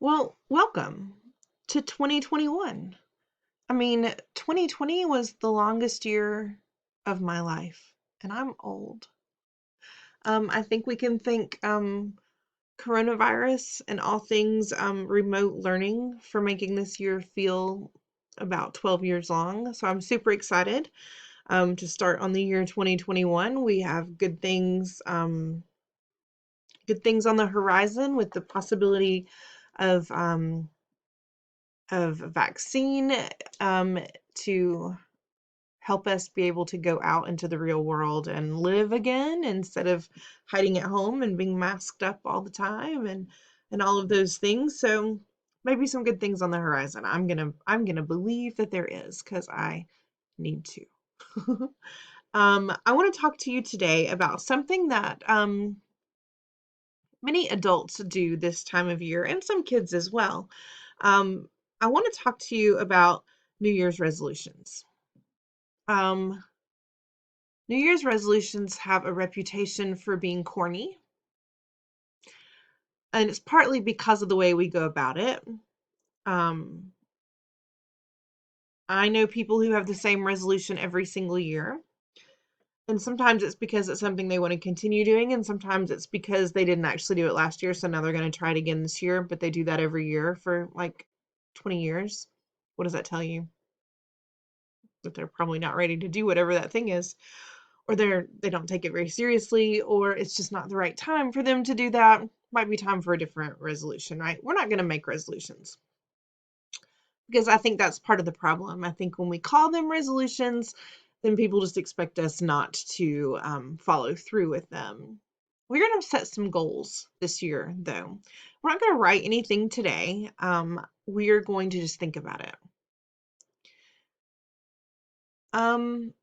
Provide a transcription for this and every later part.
Well, welcome to 2021. I mean, 2020 was the longest year of my life, and I'm old. I think we can thank coronavirus and all things remote learning for making this year feel about 12 years long. So I'm super excited to start on the year 2021. We have good things on the horizon with the possibility of a vaccine to help us be able to go out into the real world and live again instead of hiding at home and being masked up all the time and all of those things. So maybe some good things on the horizon. I'm gonna believe that there is because I need to. I want to talk to you today about something that many adults do this time of year and some kids as well. Um, I want to talk to you about New Year's resolutions. Um, New Year's resolutions have a reputation for being corny, and it's partly because of the way we go about it. Um, I know people who have the same resolution every single year, and sometimes it's because it's something they want to continue doing, and sometimes it's because they didn't actually do it last year, so now they're going to try it again this year, but they do that every year for like 20 years. What does that tell you? That they're probably not ready to do whatever that thing is, or they don't take it very seriously, or it's just not the right time for them to do that. Might be time for a different resolution, right? We're not going to make resolutions because I think that's part of the problem. I think when we call them resolutions, then people just expect us not to follow through with them. We're going to set some goals this year, though. We're not going to write anything today. We're going to just think about it. Um,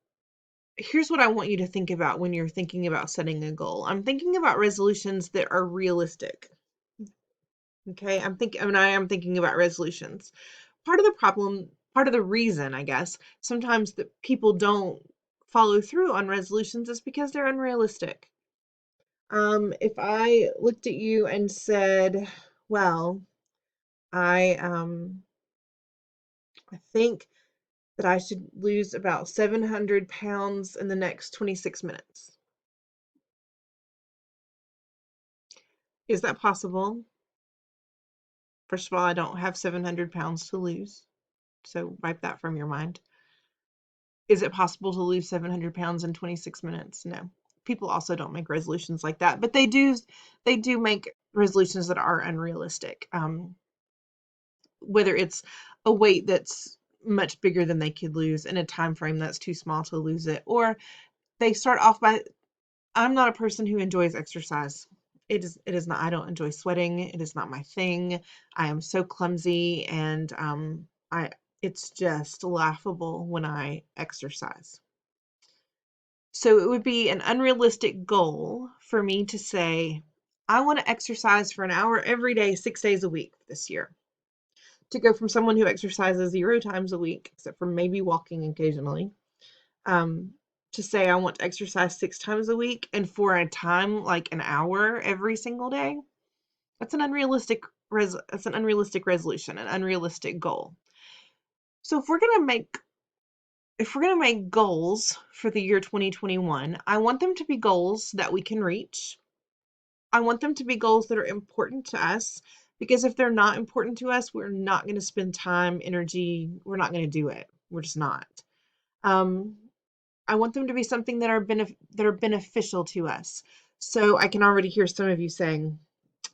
Here's what I want you to think about when you're thinking about setting a goal. I'm thinking about resolutions that are realistic. Okay, I am thinking about resolutions. Part of the reason, I guess, sometimes that people don't follow through on resolutions is because they're unrealistic. If I looked at you and said, well, I I think that I should lose about 700 pounds in the next 26 minutes. Is that possible? First of all, I don't have 700 pounds to lose, so wipe that from your mind. Is it possible to lose 700 pounds in 26 minutes? No. People also don't make resolutions like that, but they do make resolutions that are unrealistic. Whether it's a weight that's much bigger than they could lose in a time frame that's too small to lose it, or they start off by, I'm not a person who enjoys exercise. It is not, I don't enjoy sweating. It is not my thing. I am so clumsy and I it's just laughable when I exercise. So it would be an unrealistic goal for me to say, I want to exercise for an hour every day, 6 days a week this year. To go from someone who exercises 0 times a week, except for maybe walking occasionally, um, to say I want to exercise 6 times a week and for a time like an hour every single day. That's an unrealistic that's an unrealistic resolution, an unrealistic goal. So if we're going to make goals for the year 2021, I want them to be goals that we can reach. I want them to be goals that are important to us because if they're not important to us, we're not going to spend time, energy, we're not going to do it. We're just not. Um, I want them to be something that are beneficial to us. So I can already hear some of you saying,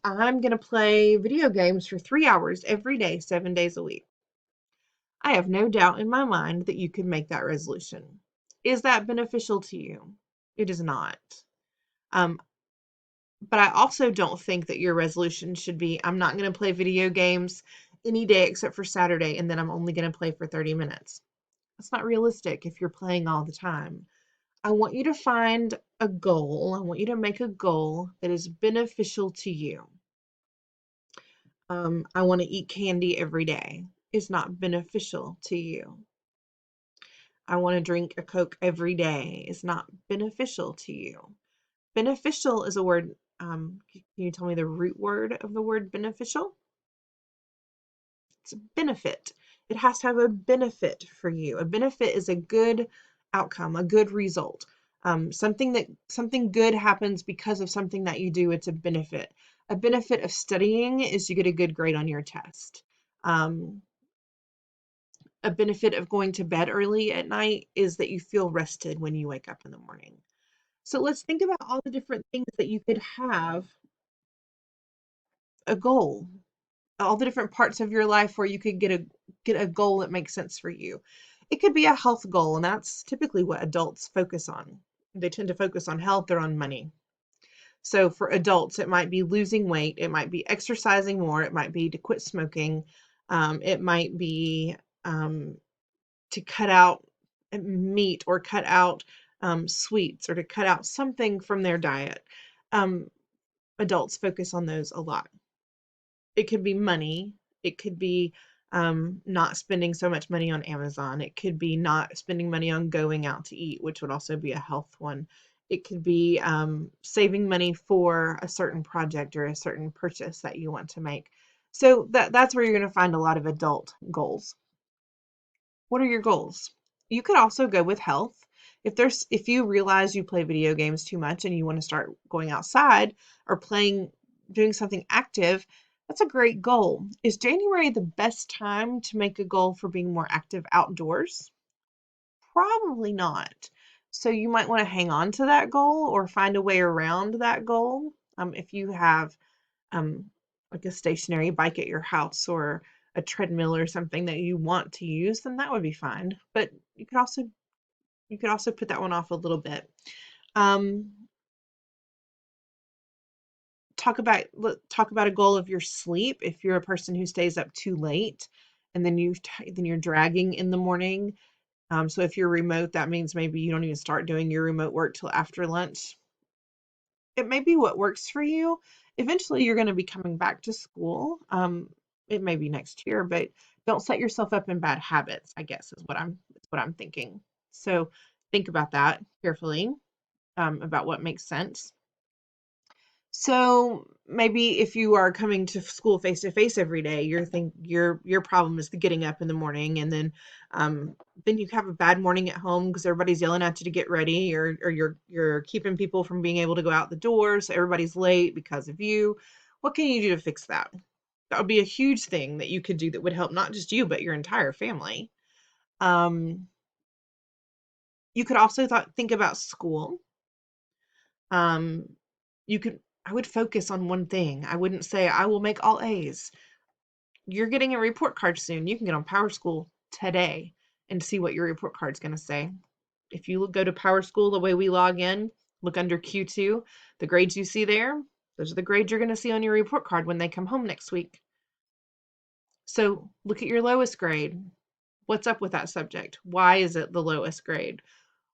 I'm going to play video games for 3 hours every day, 7 days a week. I have no doubt in my mind that you could make that resolution. Is that beneficial to you? It is not. Um, but I also don't think that your resolution should be, I'm not going to play video games any day except for Saturday, and then I'm only going to play for 30 minutes. That's not realistic if you're playing all the time. I want you to find a goal. I want you to make a goal that is beneficial to you. I want to eat candy every day. It's not beneficial to you. I want to drink a Coke every day. It's not beneficial to you. Beneficial is a word. Can you tell me the root word of the word beneficial? It's a benefit. It has to have a benefit for you. A benefit is a good outcome, a good result. Something good happens because of something that you do. It's a benefit. A benefit of studying is you get a good grade on your test. A benefit of going to bed early at night is that you feel rested when you wake up in the morning. So let's think about all the different things that you could have a goal, all the different parts of your life where you could get a goal that makes sense for you. It could be a health goal, and that's typically what adults focus on. They tend to focus on health or on money. So for adults, it might be losing weight, it might be exercising more, it might be to quit smoking, it might be to cut out meat or cut out sweets or to cut out something from their diet. Adults focus on those a lot. It could be money. It could be not spending so much money on Amazon. It could be not spending money on going out to eat, which would also be a health one. It could be saving money for a certain project or a certain purchase that you want to make. So that's where you're going to find a lot of adult goals. What are your goals? You could also go with health. If you realize you play video games too much and you want to start going outside or doing something active, that's a great goal. Is January the best time to make a goal for being more active outdoors? Probably not. So you might want to hang on to that goal or find a way around that goal. If you have like a stationary bike at your house or a treadmill or something that you want to use, then that would be fine. But you could also put that one off a little bit. Talk about a goal of your sleep. If you're a person who stays up too late and then you're dragging in the morning. So if you're remote, that means maybe you don't even start doing your remote work till after lunch. It may be what works for you. Eventually, you're going to be coming back to school. It may be next year, but don't set yourself up in bad habits, I guess is what I'm thinking. So think about that carefully, about what makes sense. So maybe if you are coming to school face to face every day, your problem is the getting up in the morning, and then you have a bad morning at home because everybody's yelling at you to get ready, or you're keeping people from being able to go out the door, so everybody's late because of you. What can you do to fix that? That would be a huge thing that you could do that would help not just you but your entire family. You could also think about school. I would focus on one thing. I wouldn't say I will make all A's. You're getting a report card soon. You can get on PowerSchool today and see what your report card's going to say. If you go to PowerSchool the way we log in, look under Q2, the grades you see there, those are the grades you're going to see on your report card when they come home next week. So look at your lowest grade. What's up with that subject? Why is it the lowest grade?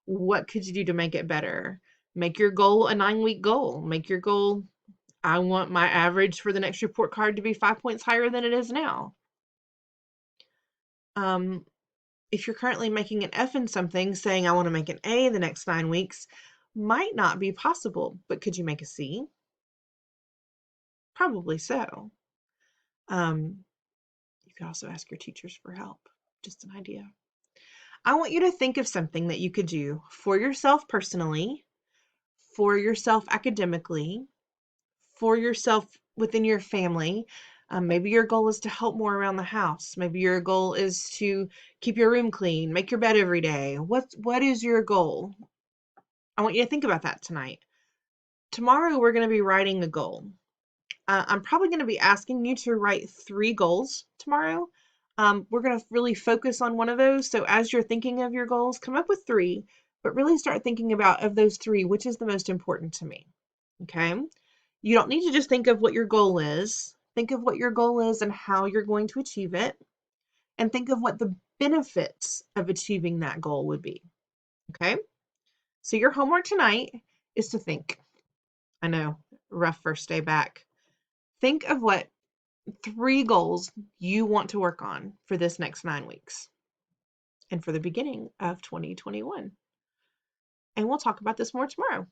What could you do to make it better? Make your goal a 9-week goal. Make your goal, I want my average for the next report card to be 5 points higher than it is now. If you're currently making an F in something, saying I want to make an A the next 9 weeks might not be possible, but could you make a C? Probably so. You could also ask your teachers for help. Just an idea. I want you to think of something that you could do for yourself personally, for yourself academically, for yourself within your family. Maybe your goal is to help more around the house. Maybe your goal is to keep your room clean, make your bed every day. What is your goal? I want you to think about that tonight. Tomorrow we're going to be writing a goal. I'm probably going to be asking you to write 3 goals tomorrow. We're going to really focus on one of those. So as you're thinking of your goals, come up with 3, but really start thinking about, of those 3, which is the most important to me. Okay? You don't need to just think of what your goal is. Think of what your goal is and how you're going to achieve it. And think of what the benefits of achieving that goal would be. Okay? So your homework tonight is to think. I know, rough first day back. Think of what 3 goals you want to work on for this next 9 weeks and for the beginning of 2021. And we'll talk about this more tomorrow.